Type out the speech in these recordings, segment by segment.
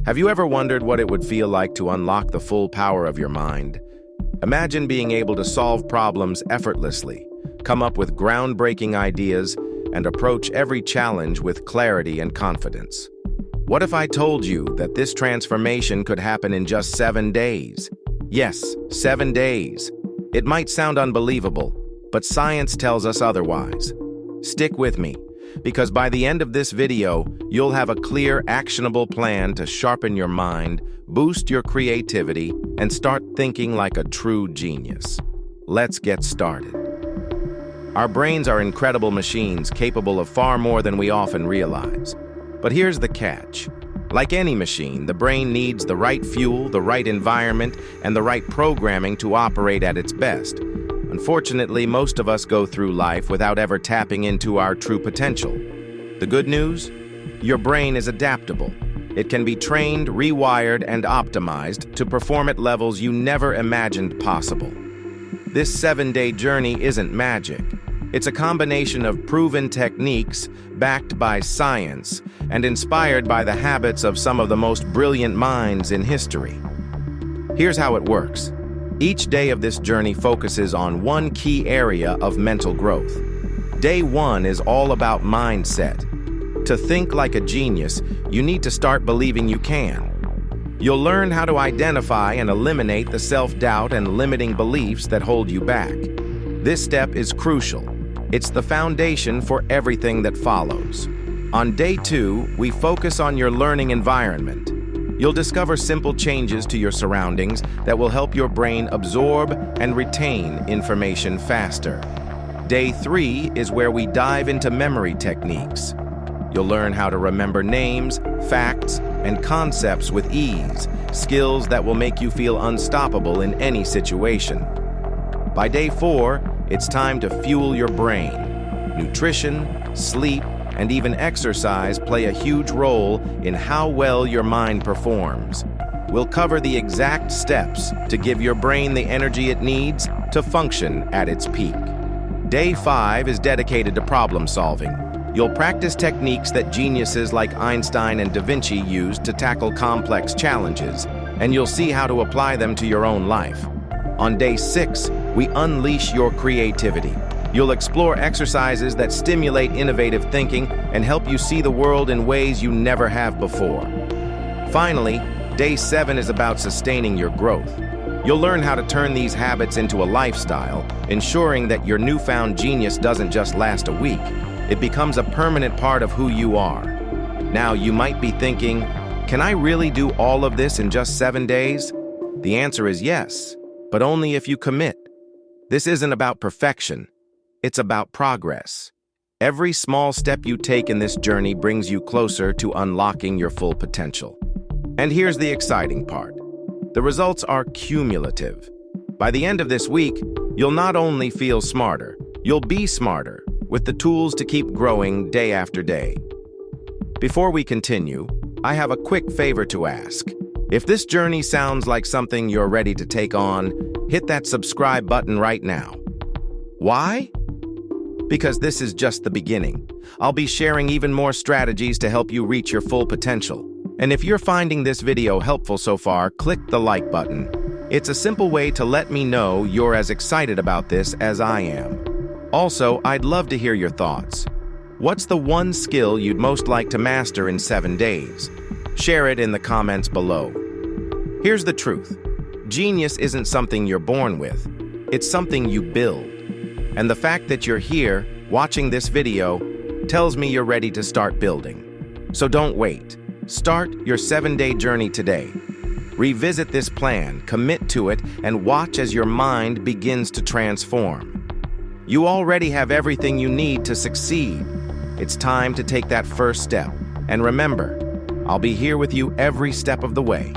Have you ever wondered what it would feel like to unlock the full power of your mind? Imagine being able to solve problems effortlessly, come up with groundbreaking ideas, and approach every challenge with clarity and confidence. What if I told you that this transformation could happen in just 7 days? Yes, 7 days. It might sound unbelievable, but science tells us otherwise. Stick with me, because by the end of this video, you'll have a clear, actionable plan to sharpen your mind, boost your creativity, and start thinking like a true genius. Let's get started. Our brains are incredible machines capable of far more than we often realize. But here's the catch. Like any machine, the brain needs the right fuel, the right environment, and the right programming to operate at its best. Unfortunately, most of us go through life without ever tapping into our true potential. The good news? Your brain is adaptable. It can be trained, rewired, and optimized to perform at levels you never imagined possible. This 7-day journey isn't magic. It's a combination of proven techniques backed by science and inspired by the habits of some of the most brilliant minds in history. Here's how it works. Each day of this journey focuses on one key area of mental growth. Day 1 is all about mindset. To think like a genius, you need to start believing you can. You'll learn how to identify and eliminate the self-doubt and limiting beliefs that hold you back. This step is crucial. It's the foundation for everything that follows. On day 2, we focus on your learning environment. You'll discover simple changes to your surroundings that will help your brain absorb and retain information faster. Day 3 is where we dive into memory techniques. You'll learn how to remember names, facts, and concepts with ease, skills that will make you feel unstoppable in any situation. By day 4, it's time to fuel your brain. Nutrition, sleep, and even exercise play a huge role in how well your mind performs. We'll cover the exact steps to give your brain the energy it needs to function at its peak. Day 5 is dedicated to problem solving. You'll practice techniques that geniuses like Einstein and Da Vinci used to tackle complex challenges, and you'll see how to apply them to your own life. On day 6, we unleash your creativity. You'll explore exercises that stimulate innovative thinking and help you see the world in ways you never have before. Finally, day 7 is about sustaining your growth. You'll learn how to turn these habits into a lifestyle, ensuring that your newfound genius doesn't just last a week. It becomes a permanent part of who you are. Now, you might be thinking, can I really do all of this in just 7 days? The answer is yes, but only if you commit. This isn't about perfection. It's about progress. Every small step you take in this journey brings you closer to unlocking your full potential. And here's the exciting part. The results are cumulative. By the end of this week, you'll not only feel smarter, you'll be smarter, with the tools to keep growing day after day. Before we continue, I have a quick favor to ask. If this journey sounds like something you're ready to take on, hit that subscribe button right now. Why? Because this is just the beginning. I'll be sharing even more strategies to help you reach your full potential. And if you're finding this video helpful so far, click the like button. It's a simple way to let me know you're as excited about this as I am. Also, I'd love to hear your thoughts. What's the one skill you'd most like to master in 7 days? Share it in the comments below. Here's the truth. Genius isn't something you're born with. It's something you build. And the fact that you're here, watching this video, tells me you're ready to start building. So don't wait. Start your 7-day journey today. Revisit this plan, commit to it, and watch as your mind begins to transform. You already have everything you need to succeed. It's time to take that first step. And remember, I'll be here with you every step of the way.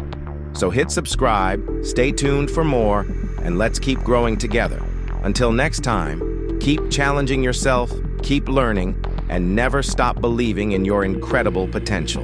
So hit subscribe, stay tuned for more, and let's keep growing together. Until next time, keep challenging yourself, keep learning, and never stop believing in your incredible potential.